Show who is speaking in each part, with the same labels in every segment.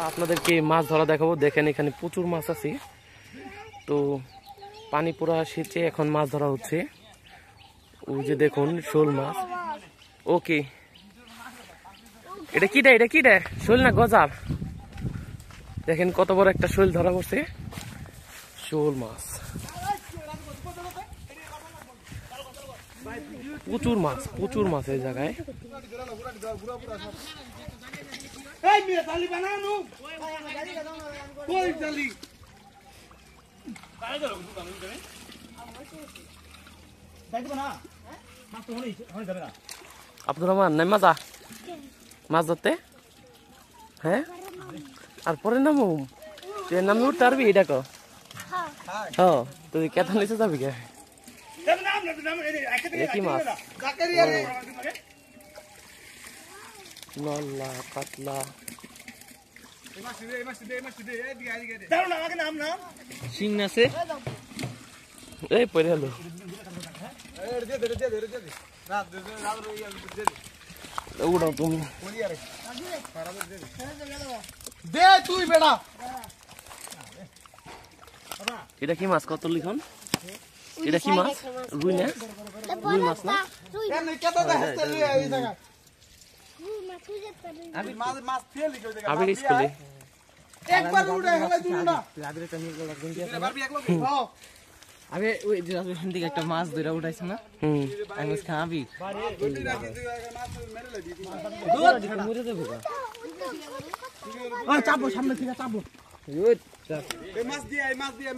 Speaker 1: আপনাদেরকে মাছ ধরা দেখাবো। দেখেন এখানে প্রচুর মাছ আছে। তো পানি পুরা সেচে এখন মাছ ধরা হচ্ছে। ওই যে দেখুন শোল মাছ। ওকে, এটা কিটা শোল না গজার? দেখেন কত বড় একটা শোল ধরা পড়ছে। শোল মাছ, প্রচুর মাছ এই জায়গায়। আব্দুর রহমান নাই মাছ ধরতে? হ্যাঁ, আর পরে নামো তুই নামে উঠতে পারবি? এটা কো হ্যাঁ, তুই কেতন নিচে যাবি কে? কি মাছ? নল্লা কাতলা শিং আছে। এই পরে হলো উড়াও তুমি দে তুই বেড়া। এটা কি মাছ? কত লিখন? এটা কি মাছ? রুই না? রুই মাছ না? আবির স্কুলে একবার উড়ে হলে দুটো না লাদরে তো নিয়ে গেল গুঞ্জিয়া পারবি এক লোক। হ্যাঁ, আবে ওই যে ওখান থেকে একটা মাছ ধরে উঠাইছ না? আমি মাছ খাবি দুধ মরে যাবে গা। ওই চাপো সামনে থেকে চাপো। ওই চাপ এই মাছ দিয়ে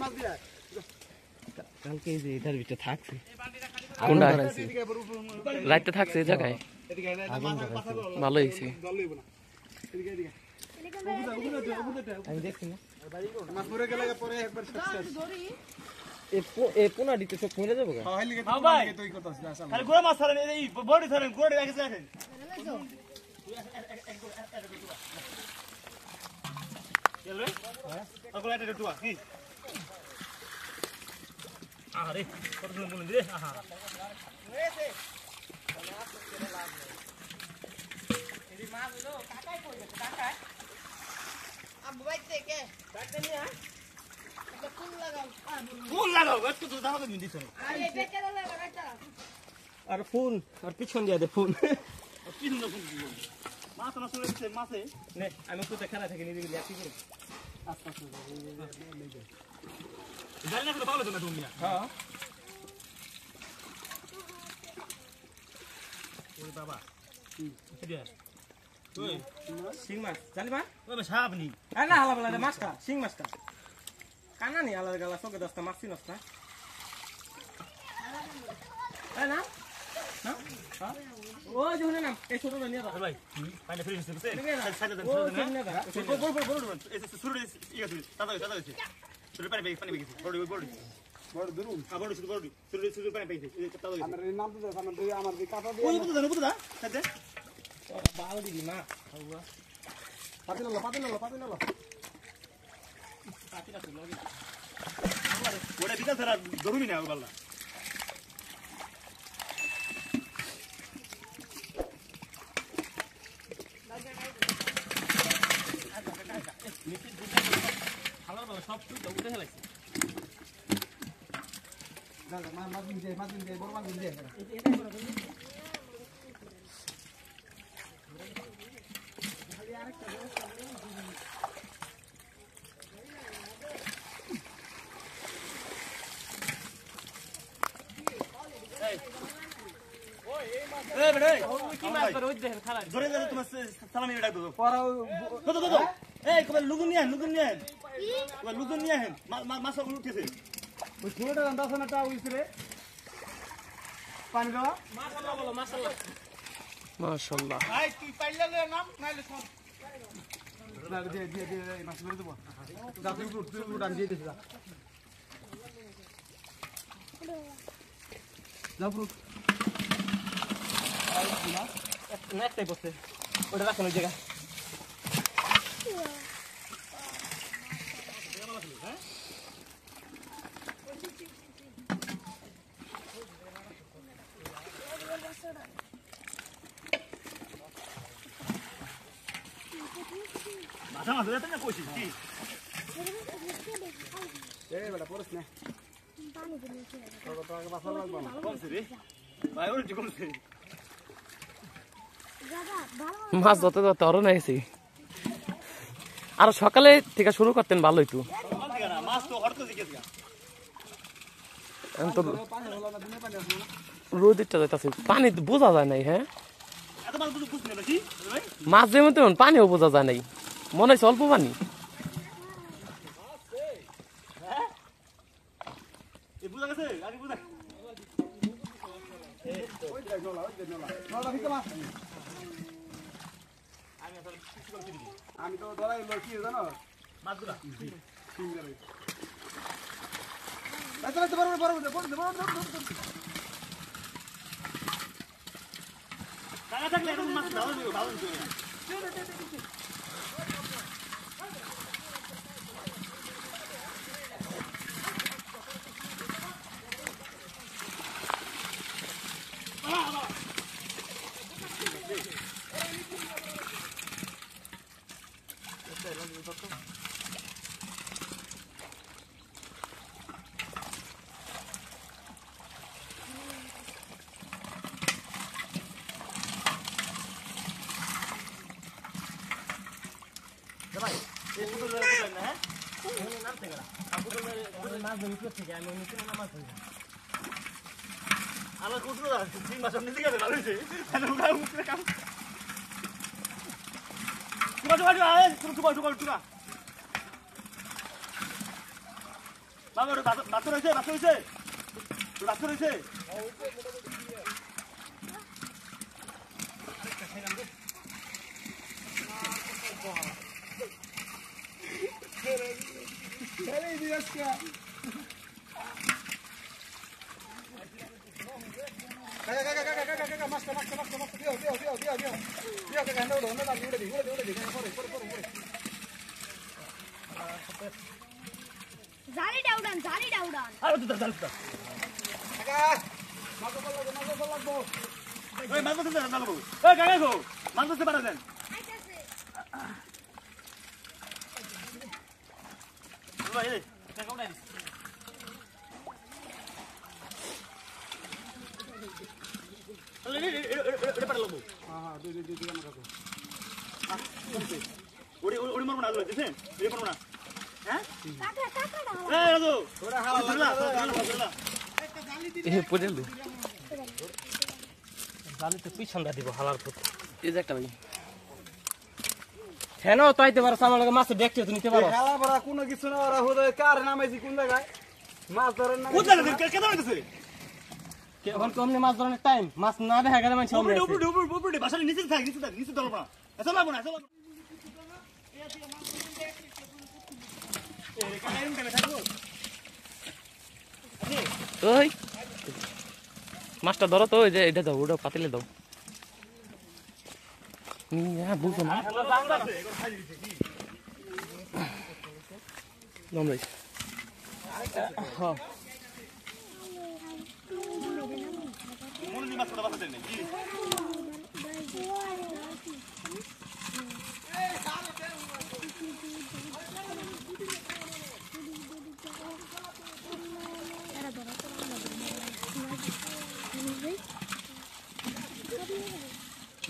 Speaker 1: কালকে এই যে এটার ভিতরে থাকছে। কোনটা রাইতে থাকছে এই জায়গায়? ভালো হয়েছে। আমি দেখছি না মাছ মরে গেলে পরে একবার এ পোনা দিতে চোখ মরে যাবে। খালি গোড়া মাছ ছাড়েন, এই বড়ি ছাড়েন, গোড়া আগে ছাড়েন। চলবে আগলা এটা টুয়া কি আরে কত সুন্দর বলেন রে। আহা এসে এই মাছ হলো কাকাই কই গেছে? কাকাই আব্বু ভাই থেকে কাটতে নিয়া একটা ফুল লাগাও একটু তো দাও তো দিছ না। আরে বেকে দাও লাগাইতা আর ফুল আর পিছন দিয়া দে ফুল কি সুন্দর ফুল দিব। মাছ না চলে গেছে মাছে নে আমি তো দেখানা থেকে নিয়ে গেলি কি করে আস্তে আস্তে জানি না তো ভালো তো না তুমি। হ্যাঁ ওই বাবা এটা ওই শিং মাছ জানি মা ওই সাপ নি না হালা বলা মাছটা শিং মাছটা কানা নি আলাদা গালা সকে দস্তা মাছ চিনস না? না না হ্যাঁ ওই যে না এই ছোটটা নিয়ে ভাই পানি ফ্রিজ দিতে সাইডে দেন বড় এই শুরু ইয়া দিই দাদা শুরু পানি বেগেছে বড় ধরুন বড় শুরু পানি বেগেছে দাদা আমার নাম তো আমার দুই আমার দুই কাটা দিয়ে ওই বুঝা দা সাথে বাল দিবি না হাওয়া পাতি নালো ওরে বিটা ধরা ধরুমি না বাল্লা সব উঠে ফেলাইছে। মাছ বড় মাছ লুগুন নিয়ে মাছ উঠেছে ওই ছোটটা রান্না সানাটা উঠছে রে পানি দেওয়া মাশাআল্লাহ। ভাই তুই পাইলে নাম নাইলে সব দিয়ে মাছ মেরে দেবো যা তুই উঠান দিয়ে দিস যা পুরো একটাই বসে ওটা রাখুন ওই জায়গায়। আচ্ছা মাছ ধরে না কইছিস কি
Speaker 2: এই বেটা পড়ছ না তোর তো আগে বাসা লাগবে না
Speaker 1: কোনছে রে ভাই ওর কোনছে
Speaker 3: মাছ ধরতে ধরতে অরণ আইছি আর সকালে থেকে শুরু করতেন ভালো হইতো
Speaker 1: মাছ তো হড়তে জিজ্ঞেস গা
Speaker 3: তো
Speaker 2: পানি হলো না দিনে পানি আসলো না
Speaker 3: রোদিরটা যাইতাছে পানি বোঝা যায় নাই হ্যাঁ
Speaker 1: এত মাছ বুঝছ না বেশি ভাই
Speaker 3: মাছ যেমন তেমন পানিও বোঝা যায় নাই মনে হচ্ছে অল্প পানি
Speaker 1: এ বুঝা গেছে আগে বুঝা
Speaker 2: ওই দেখ নলা নলা ভিতরে মাছ আমি তো ধরাই লই কি জানো
Speaker 1: মাছ ধরা
Speaker 2: সিঙ্গারে আচ্ছা বড়
Speaker 1: টাকা থাকলে এরকম মাছ ভালো দিও ভালো দিও ভাই এই ফুটো ধরে না হ্যাঁ এখানে নাম থেকে না ফুটো ধরে মাছ ধরে নিচে থেকে আমি নিচে না মাছ ধরি আমার কুটলো না তিন মাস নিচে গেছে ভালো হইছে কেন উড়া উঠে কাম টুকা আয় টুকা বাবা ওর বাত রইছে
Speaker 2: এই দিস কা কাকা মাছ দিও কাকা না উড়ে না উড়ে দি পরে
Speaker 4: জালি ডাউডান
Speaker 1: আরে তো দাল
Speaker 2: কাকা মাছ লাগবো
Speaker 1: ওই মাছ ধরতে না লাগবো ওই কাকা গো মাছ ধরতে পারা দেন ভাই এই কাকা উড়াই এটা পারা লাগবো
Speaker 2: হ্যাঁ দুই আমার কাছে
Speaker 1: ওড়ি মারবো না দেখেন এই পারবো না হ্যাঁ
Speaker 4: কাকা
Speaker 1: এই রাজু
Speaker 2: ওরা হাওয়া
Speaker 3: এ পড়ে দে জালিতে পিছন দা দিব হালার পথ এই যে একটা ভাই কেন তাইতে পারছ আমার লগে মাছ দেখতে তুমি নিতে পারো
Speaker 2: খেলা বড়া কোনো কিছু না ওরা হুদে কার নামাইছি কোন জায়গায় মাছ ধরার নাম
Speaker 1: কোথায় কেন হইতেছে
Speaker 3: এখন তো আমনে মাছ ধরনের টাইম মাছ না দেখা গেলে মানে সামনে
Speaker 1: উপরে বাসার নিচে থাক নিচে দলব না এসব লাগবো না
Speaker 3: ওই মাছটা ধরো তো ওই যে এটা দাও ওটা পাতিলে দাও হ্যাঁ বুঝো না নামলাই হ্যাঁ
Speaker 1: মনে মাছ পড়া বাসা দেন কি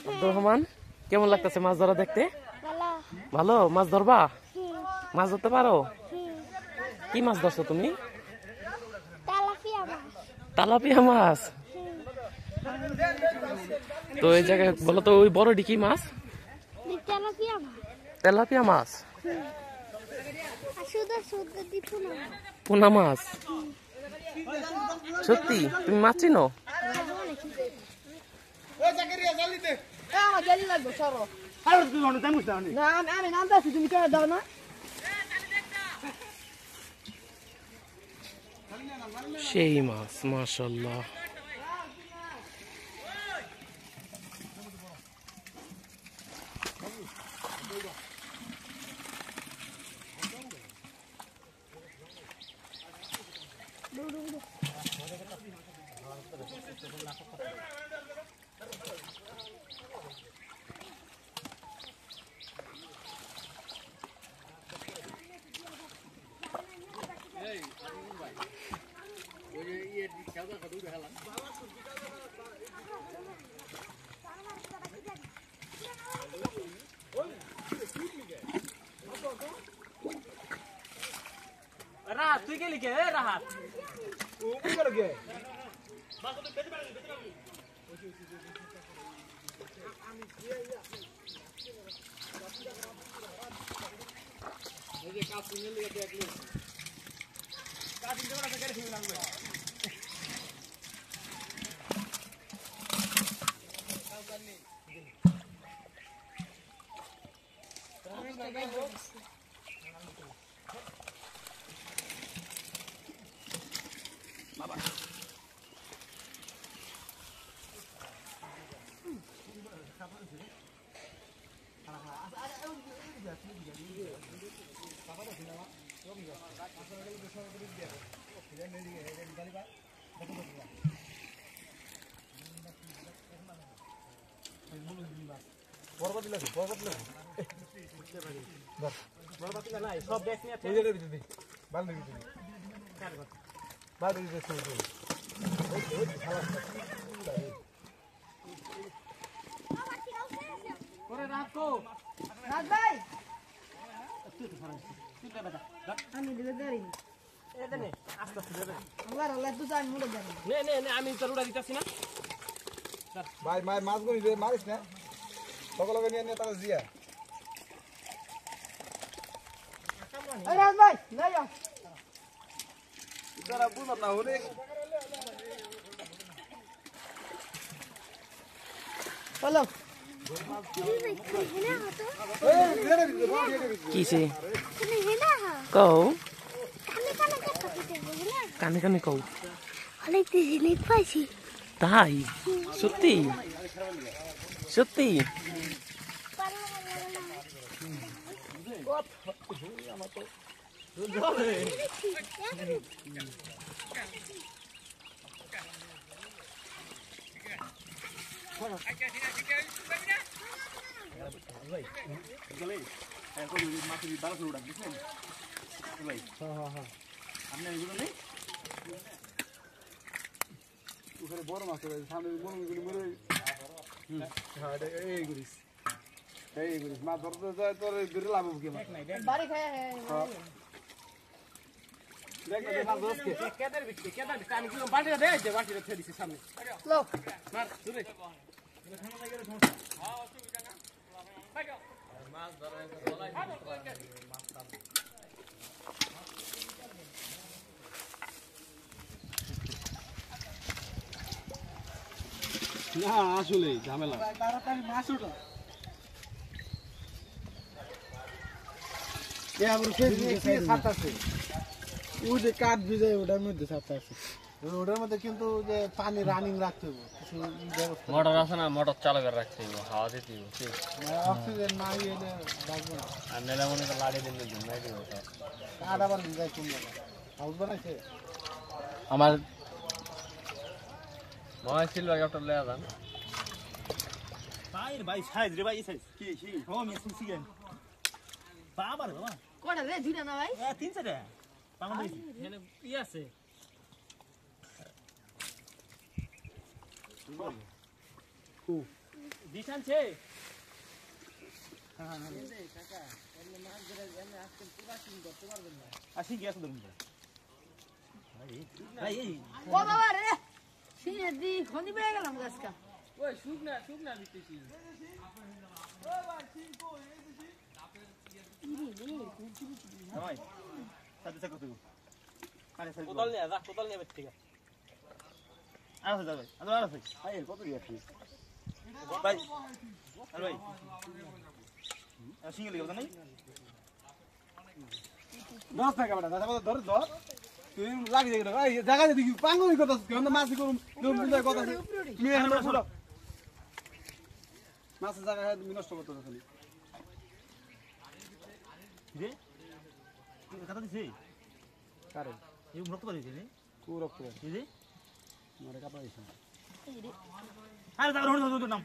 Speaker 3: আব্দুর রহমান কেমন লাগতেছে মাছ ধরা দেখতে ভালো মাছ ধরবা মাছ ধরতে পারো কি মাছ ধরছো তুমি তালাপিয়া মাছ তো এই জায়গায় বলো তো ওই বড় ডিকি মাছ তেলাপিয়া মাছ পোনা মাছ সত্যি তুমি মাছ চিনো
Speaker 2: ওই জাকেরিয়া জালিতে
Speaker 4: আমার জালি লাগবে সরো
Speaker 1: আরে তুই অন্য টাইম বুঝছ না
Speaker 4: না আমি নামতাছি তুমি কেন দাও না
Speaker 3: সেই মাছ মাশাআল্লাহ রাহাত তুই গেলি কে রাহাত
Speaker 2: ও কি গেল কে বরবাদ লাগে
Speaker 3: বরবাদ নাই সব ব্যাগ নিয়ে
Speaker 2: এই যে দিদি বাল দিদি বাল দিদি
Speaker 3: করে রাহাত কো
Speaker 4: রাত ভাই
Speaker 3: তুই বেটা
Speaker 4: আমি দিলে দাঁড়ি
Speaker 3: এ নে আস্তে আস্তে দে
Speaker 4: আমার আল্লাহ তো জান মুড়ে দাঁড়ি
Speaker 3: নে আমি তোর উড়া দিতাছি না
Speaker 2: ভাই মাছ গুনি দে মারিস না সকলে নিয়ে নিয়ে তারা দিয়া
Speaker 4: এই রাত ভাই না যাও
Speaker 2: তারা বুঝত না হলে
Speaker 4: চলো
Speaker 3: কিছে কও কানে কানে কও তাই সত্যি সত্যি
Speaker 2: ওখানে বড় মাছ আছে সামনে মনগুলি মরে হ্যাঁ এই গুলিস মাছ ধরতে যায় তোর দূরে লাভ কি মাছ
Speaker 4: বাড়ি খায়
Speaker 2: দেখ না মাছ ধরছে
Speaker 3: কেদার বিচ্ছে আমি কি বাটিটা দে যে বাটিটা ছেড়ে দিছি সামনে
Speaker 4: লো
Speaker 3: মার দূরে
Speaker 2: না আসলে ঝামেলা
Speaker 4: তাড়াতাড়ি মাছ উঠো
Speaker 2: ওই যে কাঠ ভিজে ওটার মধ্যে ছাড়তে আছে ওটার মধ্যে কিন্তু যে পানি রানিং রাখতে হবে কিছু ব্যবস্থা
Speaker 5: মোটর আছে না মোটর চালু করে রাখতে হইব হাওয়া দিতে হইব ঠিক
Speaker 2: অক্সিজেন না এলে বাঁচবে না
Speaker 5: আর নেলে মনে করে লাড়ি দিলে ঘুমাই দিব
Speaker 2: কাঠ আবার ভিজায় কিনবে না হাউস বানাইছে
Speaker 5: আমার মনে সিলভার কাপটা লেয়া যান
Speaker 1: ভাই সাইজ রে ভাই সাইজ কি ও আমি সুসি গেন বাবা রে বাবা
Speaker 4: কোড়া রে ধুইরা না ভাই
Speaker 1: এ 300 টাকা পামা দিছি
Speaker 3: এখানে ই আছে দিশানছে
Speaker 1: আসি গেছে ধরুন ভাই এই
Speaker 4: ও বাবা রে সিনে দি খনি পেয়ে গেলাম গাছকা
Speaker 3: ওই শুকনা দিতেছি
Speaker 1: ভাই সাথে সাথে কত আরে সাইজ
Speaker 3: কোদাল নিয়ে ঠিক আছে
Speaker 1: আরে যাবে আরে ভাই কত দিয়েছি ভাই আরে ভাই সিঙ্গেল গেল নাই
Speaker 2: 10 টাকা বেটা দাদা ধর ধর তুই লাগি যাই এই জায়গা দেখি পাঙ্গুই কথা কেন মাছ করুম জম বুঝাই কথা তুমি আমরা পুরো মাছ জায়গা তুমি নষ্ট করতে খালি
Speaker 1: রে তুই কথা দিছিস
Speaker 2: কারে
Speaker 1: এই রক্ত পারিস রে
Speaker 2: কো রক্ত
Speaker 1: এই যে
Speaker 2: মরে কাটা দিছ
Speaker 1: আরে যাও নাম